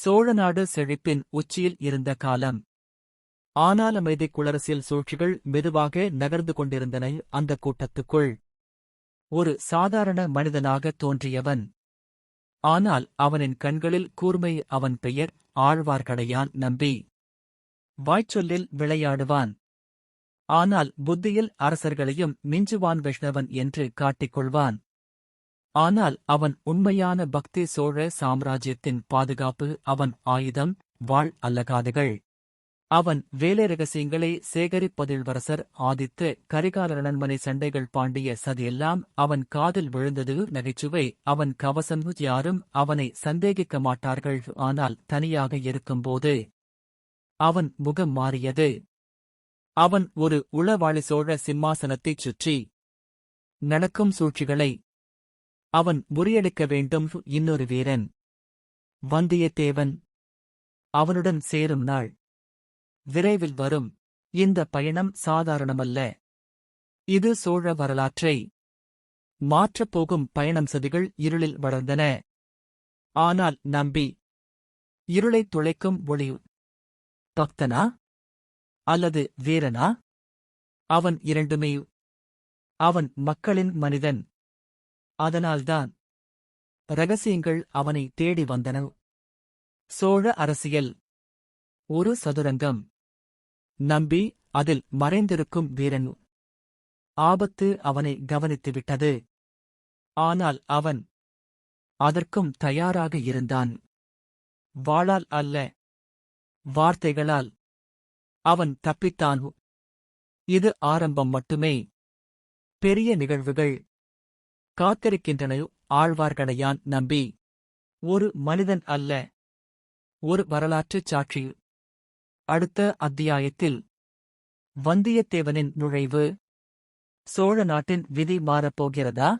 சோழநாடு செழிப்பின் உச்சியில் இருந்த காலம். ஆனால் அமைதிக் குளரசியல் சூழ்ச்சிகள் மெதுவாக நகர்ந்து கொண்டிருந்தன. அந்தக் கூட்டத்துக்குள் ஒரு சாதாரண மனிதனாக தோன்றியவன். ஆனால் அவனின் கண்களில் கூர்மை. அவன் பெயர் ஆழ்வார்க்கடையான் நம்பி. வாய்ச்சொல்லில் விளையாடுவான். ஆனால் புத்தியில் அரசர்களையும் மிஞ்சுவான். வைஷ்ணவன் என்று காட்டிக்கொள்வான். ஆனால் அவன் உண்மையான பக்தி. சோழ சாம்ராஜ்யத்தின் பாதுகாப்பு அவன் ஆயுதம், வாள் அல்ல காதுகள். அவன் வேலை ரகசியங்களை சேகரிப்பதில்வரசர் ஆதித்த கரிகாலரண்மனை சண்டைகள் பாண்டிய சதியெல்லாம் அவன் காதில் விழுந்தது. நகைச்சுவை அவன் கவசம். யாரும் அவனை சந்தேகிக்க மாட்டார்கள். ஆனால் தனியாக இருக்கும்போது அவன் முகம் மாறியது. அவன் ஒரு உளவாளி. சோழ சிம்மாசனத்தைச் சுற்றி நடக்கும் சூழ்ச்சிகளை அவன் முறியடிக்க வேண்டும். இன்னொரு வீரன் வந்தியத்தேவன். அவனுடன் சேரும் நாள் விரைவில் வரும். இந்த பயணம் சாதாரணமல்ல. இது சோழ வரலாற்றை மாற்றப் போகும் பயணம். சதிகள் இருளில் வளர்ந்தன. ஆனால் நம்பி இருளைத் துளைக்கும் ஒளி. பக்தனா அல்லது வீரனா? அவன் இரண்டுமே. அவன் மக்களின் மனிதன். அதனால்தான் ரகசியங்கள் அவனை தேடி வந்தன. சோழ அரசியல் ஒரு சதுரங்கம். நம்பி அதில் மறைந்திருக்கும் வீரன். ஆபத்து அவனை கவனித்துவிட்டது. ஆனால் அவன் அதற்கும் தயாராக இருந்தான். வாளால் அல்ல, வார்த்தைகளால். அவன் தப்பித்தான். இது ஆரம்பம் மட்டுமே. பெரிய நிகழ்வுகள் காத்திருக்கின்றன. ஆழ்வார்க்கடையான் நம்பி ஒரு மனிதன் அல்ல, ஒரு வரலாற்றுச் சாட்சி. அடுத்த அத்தியாயத்தில் வந்தியத்தேவனின் நுழைவு. சோழ நாட்டின் விதி மாறப்போகிறதா?